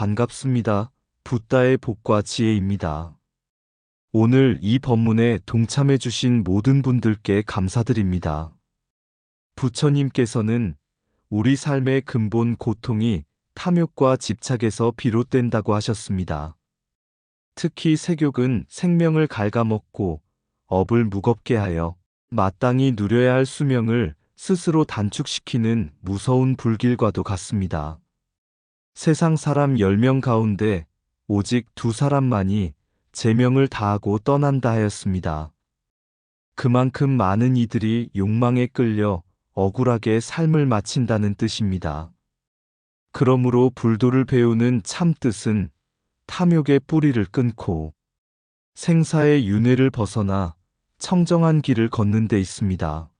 반갑습니다. 붓다의 복과 지혜입니다. 오늘 이 법문에 동참해주신 모든 분들께 감사드립니다. 부처님께서는 우리 삶의 근본 고통이 탐욕과 집착에서 비롯된다고 하셨습니다. 특히 색욕은 생명을 갉아먹고 업을 무겁게 하여 마땅히 누려야 할 수명을 스스로 단축시키는 무서운 불길과도 같습니다. 세상 사람 10명 가운데 오직 2사람만이 제명을 다하고 떠난다 하였습니다. 그만큼 많은 이들이 욕망에 끌려 억울하게 삶을 마친다는 뜻입니다. 그러므로 불도를 배우는 참 뜻은 탐욕의 뿌리를 끊고 생사의 윤회를 벗어나 청정한 길을 걷는 데 있습니다.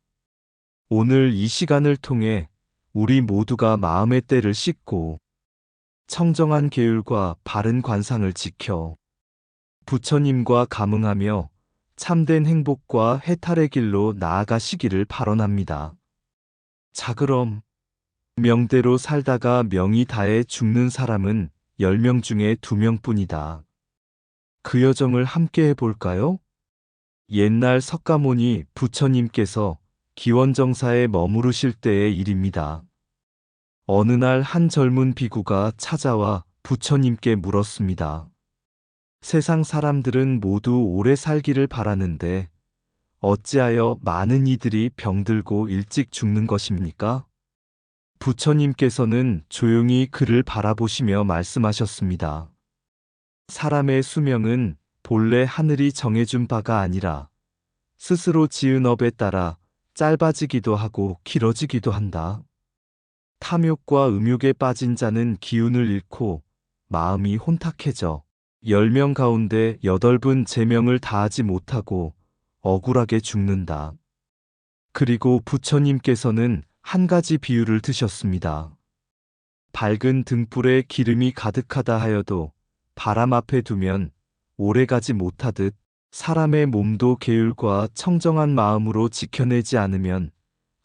오늘 이 시간을 통해 우리 모두가 마음의 때를 씻고 청정한 계율과 바른 관상을 지켜 부처님과 감응하며 참된 행복과 해탈의 길로 나아가시기를 발언합니다. 자, 그럼 명대로 살다가 명이 다해 죽는 사람은 10명 중에 2명뿐이다. 그 여정을 함께 해볼까요? 옛날 석가모니 부처님께서 기원정사에 머무르실 때의 일입니다. 어느 날 한 젊은 비구가 찾아와 부처님께 물었습니다. 세상 사람들은 모두 오래 살기를 바라는데 어찌하여 많은 이들이 병들고 일찍 죽는 것입니까? 부처님께서는 조용히 그를 바라보시며 말씀하셨습니다. 사람의 수명은 본래 하늘이 정해준 바가 아니라 스스로 지은 업에 따라 짧아지기도 하고 길어지기도 한다. 탐욕과 음욕에 빠진 자는 기운을 잃고 마음이 혼탁해져 10명 가운데 8분 제명을 다하지 못하고 억울하게 죽는다. 그리고 부처님께서는 한 가지 비유를 드셨습니다. 밝은 등불에 기름이 가득하다 하여도 바람 앞에 두면 오래가지 못하듯 사람의 몸도 계율과 청정한 마음으로 지켜내지 않으면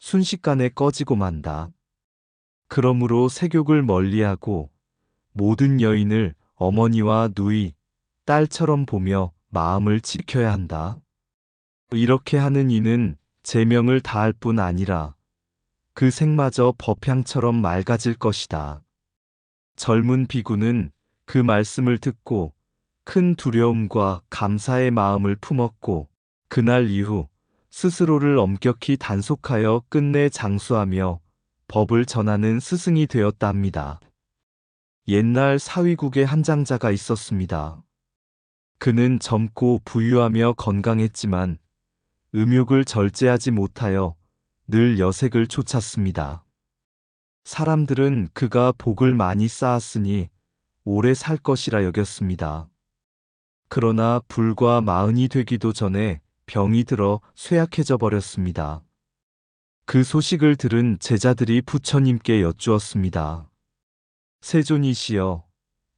순식간에 꺼지고 만다. 그러므로 색욕을 멀리하고 모든 여인을 어머니와 누이, 딸처럼 보며 마음을 지켜야 한다. 이렇게 하는 이는 제명을 다할 뿐 아니라 그 색마저 법향처럼 맑아질 것이다. 젊은 비구는 그 말씀을 듣고 큰 두려움과 감사의 마음을 품었고 그날 이후 스스로를 엄격히 단속하여 끝내 장수하며 법을 전하는 스승이 되었다 합니다. 옛날 사위국에 한 장자가 있었습니다. 그는 젊고 부유하며 건강했지만 음욕을 절제하지 못하여 늘 여색을 쫓았습니다. 사람들은 그가 복을 많이 쌓았으니 오래 살 것이라 여겼습니다. 그러나 불과 40이 되기도 전에 병이 들어 쇠약해져 버렸습니다. 그 소식을 들은 제자들이 부처님께 여쭈었습니다. 세존이시여,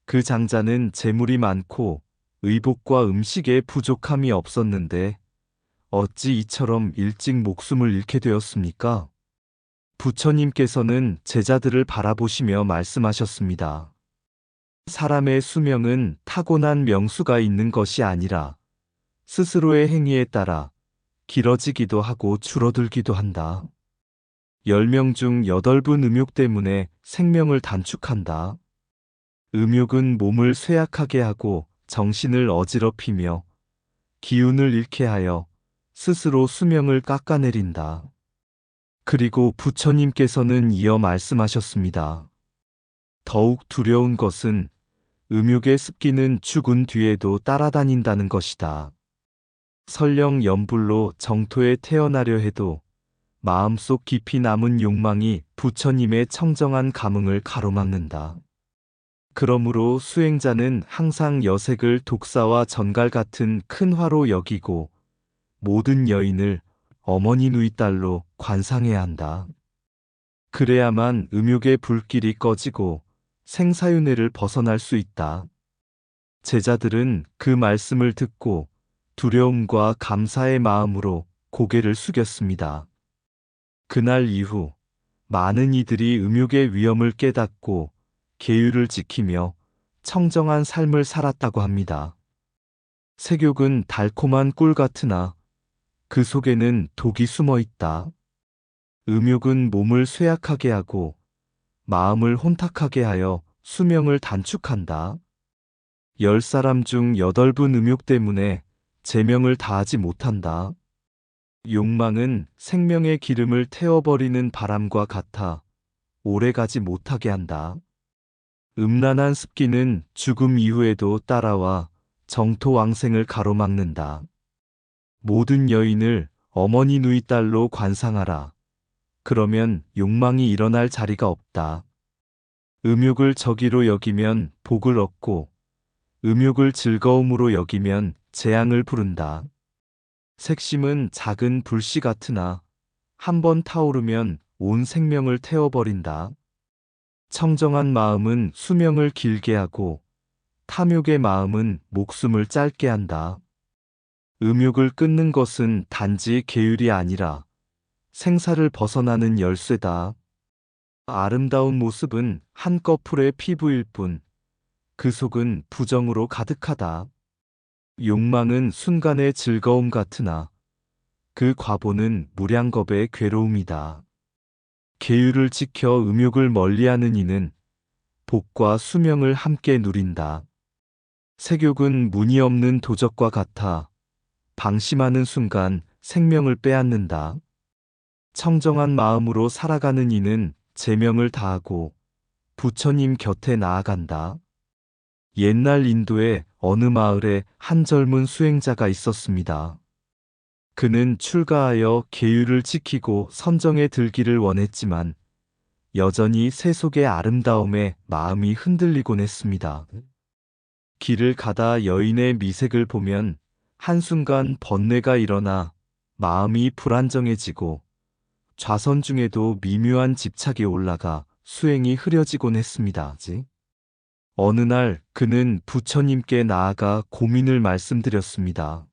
그 장자는 재물이 많고 의복과 음식에 부족함이 없었는데 어찌 이처럼 일찍 목숨을 잃게 되었습니까? 부처님께서는 제자들을 바라보시며 말씀하셨습니다. 사람의 수명은 타고난 명수가 있는 것이 아니라 스스로의 행위에 따라 길어지기도 하고 줄어들기도 한다. 10명 중 8분 음욕 때문에 생명을 단축한다. 음욕은 몸을 쇠약하게 하고 정신을 어지럽히며 기운을 잃게 하여 스스로 수명을 깎아내린다. 그리고 부처님께서는 이어 말씀하셨습니다. 더욱 두려운 것은 음욕의 습기는 죽은 뒤에도 따라다닌다는 것이다. 설령 연불로 정토에 태어나려 해도 마음속 깊이 남은 욕망이 부처님의 청정한 감응을 가로막는다. 그러므로 수행자는 항상 여색을 독사와 전갈 같은 큰 화로 여기고 모든 여인을 어머니 누이 딸로 관상해야 한다. 그래야만 음욕의 불길이 꺼지고 생사윤회를 벗어날 수 있다. 제자들은 그 말씀을 듣고 두려움과 감사의 마음으로 고개를 숙였습니다. 그날 이후 많은 이들이 음욕의 위험을 깨닫고 계율을 지키며 청정한 삶을 살았다고 합니다. 색욕은 달콤한 꿀 같으나 그 속에는 독이 숨어 있다. 음욕은 몸을 쇠약하게 하고 마음을 혼탁하게 하여 수명을 단축한다. 10사람 중 8분 음욕 때문에 제명을 다하지 못한다. 욕망은 생명의 기름을 태워버리는 바람과 같아 오래가지 못하게 한다. 음란한 습기는 죽음 이후에도 따라와 정토왕생을 가로막는다. 모든 여인을 어머니 누이 딸로 관상하라. 그러면 욕망이 일어날 자리가 없다. 음욕을 적의로 여기면 복을 얻고 음욕을 즐거움으로 여기면 재앙을 부른다. 색심은 작은 불씨 같으나 한 번 타오르면 온 생명을 태워버린다. 청정한 마음은 수명을 길게 하고 탐욕의 마음은 목숨을 짧게 한다. 음욕을 끊는 것은 단지 계율이 아니라 생사를 벗어나는 열쇠다. 아름다운 모습은 한꺼풀의 피부일 뿐, 그 속은 부정으로 가득하다. 욕망은 순간의 즐거움 같으나 그 과보는 무량겁의 괴로움이다. 계율을 지켜 음욕을 멀리하는 이는 복과 수명을 함께 누린다. 색욕은 무늬 없는 도적과 같아 방심하는 순간 생명을 빼앗는다. 청정한 마음으로 살아가는 이는 제명을 다하고 부처님 곁에 나아간다. 옛날 인도의 어느 마을에 한 젊은 수행자가 있었습니다. 그는 출가하여 계율을 지키고 선정에 들기를 원했지만 여전히 세속의 아름다움에 마음이 흔들리곤 했습니다. 길을 가다 여인의 미색을 보면 한순간 번뇌가 일어나 마음이 불안정해지고 좌선 중에도 미묘한 집착이 올라가 수행이 흐려지곤 했습니다. 어느 날 그는 부처님께 나아가 고민을 말씀드렸습니다.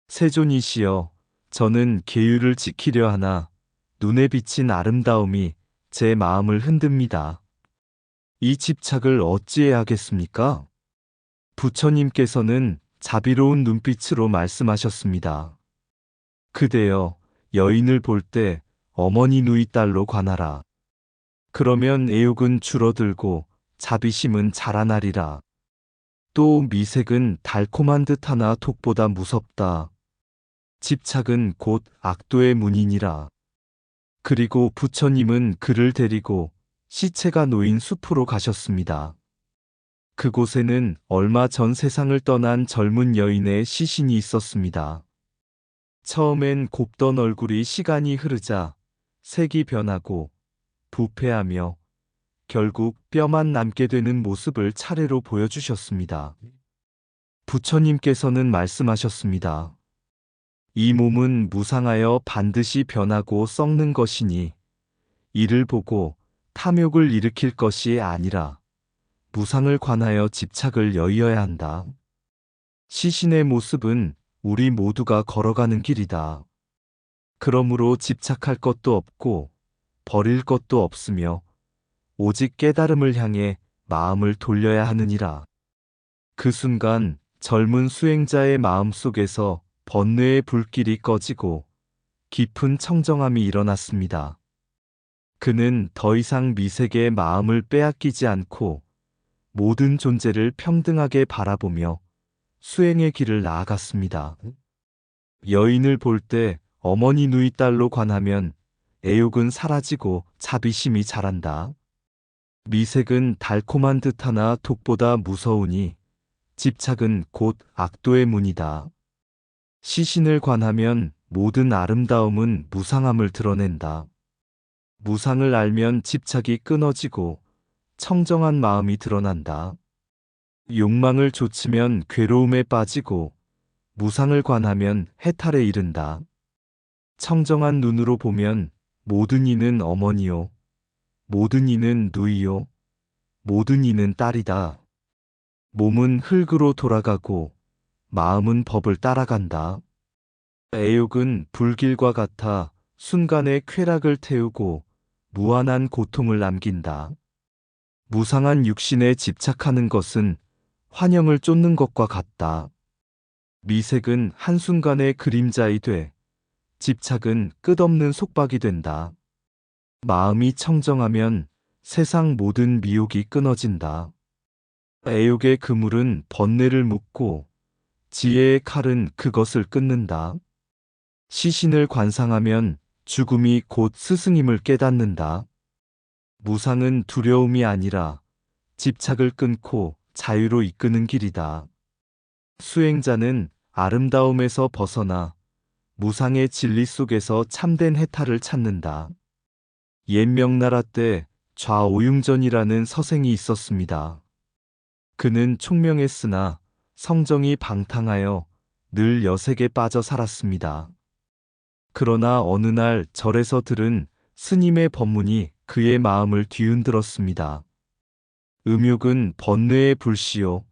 세존이시여, 저는 계율을 지키려 하나 눈에 비친 아름다움이 제 마음을 흔듭니다. 이 집착을 어찌해야 하겠습니까? 부처님께서는 자비로운 눈빛으로 말씀하셨습니다. 그대여, 여인을 볼 때 어머니 누이 딸로 관하라. 그러면 애욕은 줄어들고 자비심은 자라나리라. 또 미색은 달콤한 듯하나 독보다 무섭다. 집착은 곧 악도의 문이니라. 그리고 부처님은 그를 데리고 시체가 놓인 숲으로 가셨습니다. 그곳에는 얼마 전 세상을 떠난 젊은 여인의 시신이 있었습니다. 처음엔 곱던 얼굴이 시간이 흐르자 색이 변하고 부패하며 결국 뼈만 남게 되는 모습을 차례로 보여주셨습니다. 부처님께서는 말씀하셨습니다. 이 몸은 무상하여 반드시 변하고 썩는 것이니 이를 보고 탐욕을 일으킬 것이 아니라 무상을 관하여 집착을 여의어야 한다. 시신의 모습은 우리 모두가 걸어가는 길이다. 그러므로 집착할 것도 없고 버릴 것도 없으며 오직 깨달음을 향해 마음을 돌려야 하느니라. 그 순간 젊은 수행자의 마음 속에서 번뇌의 불길이 꺼지고 깊은 청정함이 일어났습니다. 그는 더 이상 미색의 마음을 빼앗기지 않고 모든 존재를 평등하게 바라보며 수행의 길을 나아갔습니다. 여인을 볼 때 어머니 누이 딸로 관하면 애욕은 사라지고 자비심이 자란다. 미색은 달콤한 듯하나 독보다 무서우니 집착은 곧 악도의 문이다. 시신을 관하면 모든 아름다움은 무상함을 드러낸다. 무상을 알면 집착이 끊어지고 청정한 마음이 드러난다. 욕망을 좇으면 괴로움에 빠지고 무상을 관하면 해탈에 이른다. 청정한 눈으로 보면 모든 이는 어머니요, 모든 이는 누이요, 모든 이는 딸이다. 몸은 흙으로 돌아가고 마음은 법을 따라간다. 애욕은 불길과 같아 순간의 쾌락을 태우고 무한한 고통을 남긴다. 무상한 육신에 집착하는 것은 환영을 쫓는 것과 같다. 미색은 한순간의 그림자이 돼 집착은 끝없는 속박이 된다. 마음이 청정하면 세상 모든 미혹이 끊어진다. 애욕의 그물은 번뇌를 묶고 지혜의 칼은 그것을 끊는다. 시신을 관상하면 죽음이 곧 스승임을 깨닫는다. 무상은 두려움이 아니라 집착을 끊고 자유로 이끄는 길이다. 수행자는 아름다움에서 벗어나 무상의 진리 속에서 참된 해탈을 찾는다. 옛 명나라 때 좌오융전이라는 서생이 있었습니다. 그는 총명했으나 성정이 방탕하여 늘 여색에 빠져 살았습니다. 그러나 어느 날 절에서 들은 스님의 법문이 그의 마음을 뒤흔들었습니다. 음욕은 번뇌의 불씨요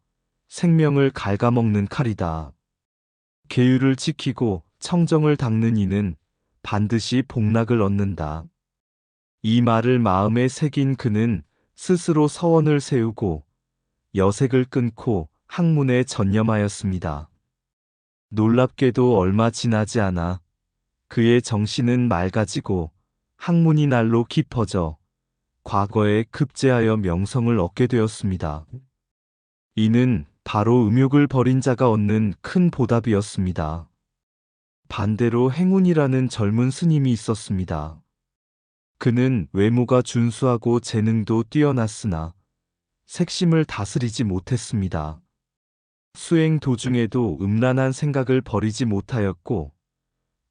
생명을 갉아먹는 칼이다. 계율을 지키고 청정을 닦는 이는 반드시 복락을 얻는다. 이 말을 마음에 새긴 그는 스스로 서원을 세우고 여색을 끊고 학문에 전념하였습니다. 놀랍게도 얼마 지나지 않아 그의 정신은 맑아지고 학문이 날로 깊어져 과거에 급제하여 명성을 얻게 되었습니다. 이는 바로 음욕을 버린 자가 얻는 큰 보답이었습니다. 반대로 행운이라는 젊은 스님이 있었습니다. 그는 외모가 준수하고 재능도 뛰어났으나 색심을 다스리지 못했습니다. 수행 도중에도 음란한 생각을 버리지 못하였고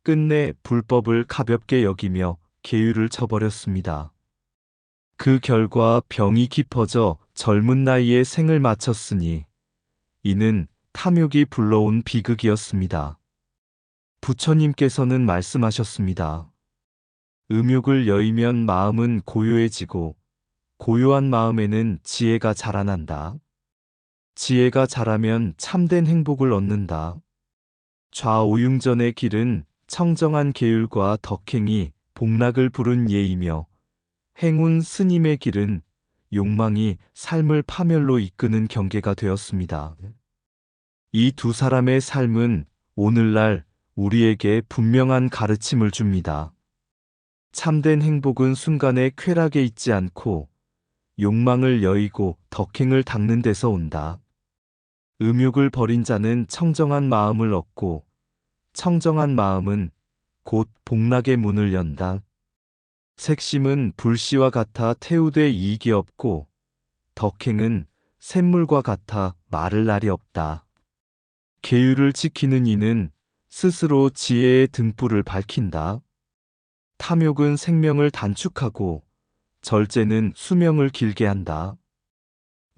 끝내 불법을 가볍게 여기며 계율을 저버렸습니다. 그 결과 병이 깊어져 젊은 나이에 생을 마쳤으니 이는 탐욕이 불러온 비극이었습니다. 부처님께서는 말씀하셨습니다. 음욕을 여의면 마음은 고요해지고 고요한 마음에는 지혜가 자라난다. 지혜가 자라면 참된 행복을 얻는다. 좌오융전의 길은 청정한 계율과 덕행이 복락을 부른 예이며 행운 스님의 길은 욕망이 삶을 파멸로 이끄는 경계가 되었습니다. 이 두 사람의 삶은 오늘날 우리에게 분명한 가르침을 줍니다. 참된 행복은 순간의 쾌락에 있지 않고 욕망을 여의고 덕행을 닦는 데서 온다. 음욕을 버린 자는 청정한 마음을 얻고 청정한 마음은 곧 복락의 문을 연다. 색심은 불씨와 같아 태우되 이익이 없고 덕행은 샘물과 같아 마를 날이 없다. 계율을 지키는 이는 스스로 지혜의 등불을 밝힌다. 탐욕은 생명을 단축하고 절제는 수명을 길게 한다.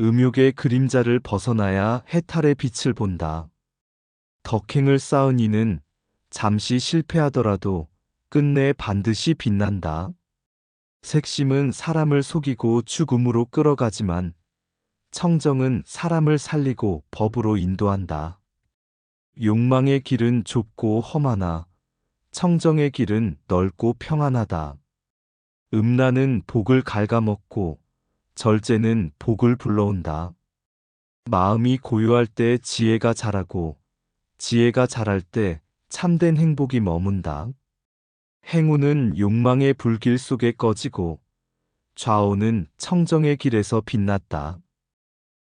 음욕의 그림자를 벗어나야 해탈의 빛을 본다. 덕행을 쌓은 이는 잠시 실패하더라도 끝내 반드시 빛난다. 색심은 사람을 속이고 죽음으로 끌어가지만 청정은 사람을 살리고 법으로 인도한다. 욕망의 길은 좁고 험하나 청정의 길은 넓고 평안하다. 음란은 복을 갉아먹고 절제는 복을 불러온다. 마음이 고요할 때 지혜가 자라고 지혜가 자랄 때 참된 행복이 머문다. 행운은 욕망의 불길 속에 꺼지고 좌우는 청정의 길에서 빛났다.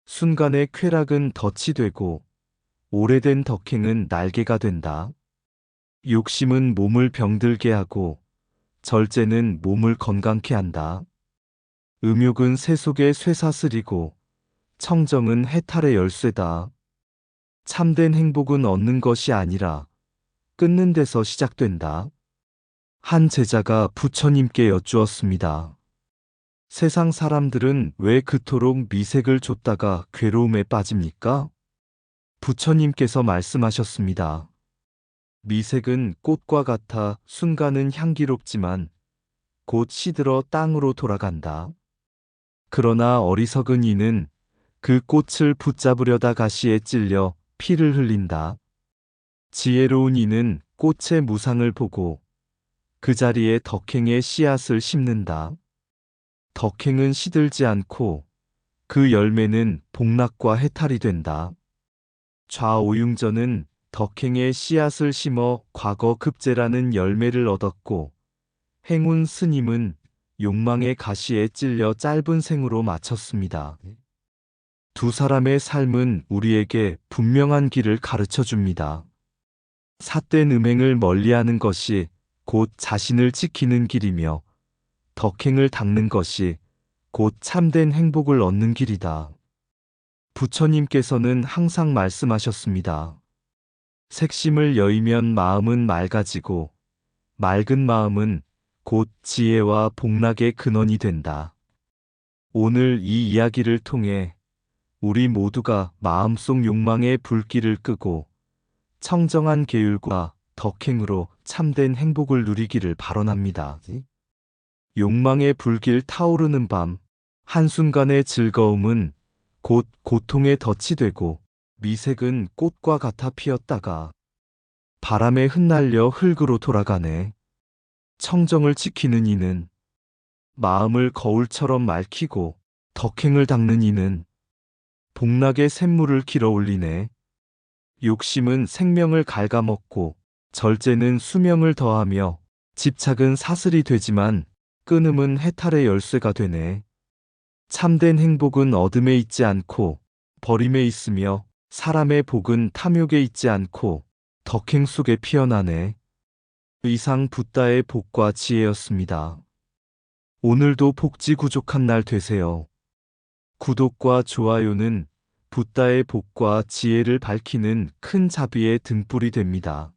순간의 쾌락은 덫이 되고 오래된 덕행은 날개가 된다. 욕심은 몸을 병들게 하고 절제는 몸을 건강케 한다. 음욕은 새 속에 쇠사슬이고 청정은 해탈의 열쇠다. 참된 행복은 얻는 것이 아니라 끊는 데서 시작된다. 한 제자가 부처님께 여쭈었습니다. 세상 사람들은 왜 그토록 미색을 좇다가 괴로움에 빠집니까? 부처님께서 말씀하셨습니다. 미색은 꽃과 같아 순간은 향기롭지만 곧 시들어 땅으로 돌아간다. 그러나 어리석은 이는 그 꽃을 붙잡으려다 가시에 찔려 피를 흘린다. 지혜로운 이는 꽃의 무상을 보고 그 자리에 덕행의 씨앗을 심는다. 덕행은 시들지 않고 그 열매는 복락과 해탈이 된다. 좌오융전은 덕행의 씨앗을 심어 과거 급제라는 열매를 얻었고, 행운 스님은 욕망의 가시에 찔려 짧은 생으로 마쳤습니다. 두 사람의 삶은 우리에게 분명한 길을 가르쳐 줍니다. 삿된 음행을 멀리하는 것이 곧 자신을 지키는 길이며, 덕행을 닦는 것이 곧 참된 행복을 얻는 길이다. 부처님께서는 항상 말씀하셨습니다. 색심을 여의면 마음은 맑아지고, 맑은 마음은 곧 지혜와 복락의 근원이 된다. 오늘 이 이야기를 통해 우리 모두가 마음속 욕망의 불길을 끄고 청정한 계율과 덕행으로 참된 행복을 누리기를 발언합니다. 욕망의 불길 타오르는 밤, 한순간의 즐거움은 곧 고통에 덫이 되고, 미색은 꽃과 같아 피었다가 바람에 흩날려 흙으로 돌아가네. 청정을 지키는 이는 마음을 거울처럼 맑히고, 덕행을 닦는 이는 복락의 샘물을 길어 올리네. 욕심은 생명을 갉아먹고, 절제는 수명을 더하며, 집착은 사슬이 되지만 끊음은 해탈의 열쇠가 되네. 참된 행복은 어둠에 있지 않고 버림에 있으며, 사람의 복은 탐욕에 있지 않고 덕행 속에 피어나네. 이상 붓다의 복과 지혜였습니다. 오늘도 복지구족한 날 되세요. 구독과 좋아요는 붓다의 복과 지혜를 밝히는 큰 자비의 등불이 됩니다.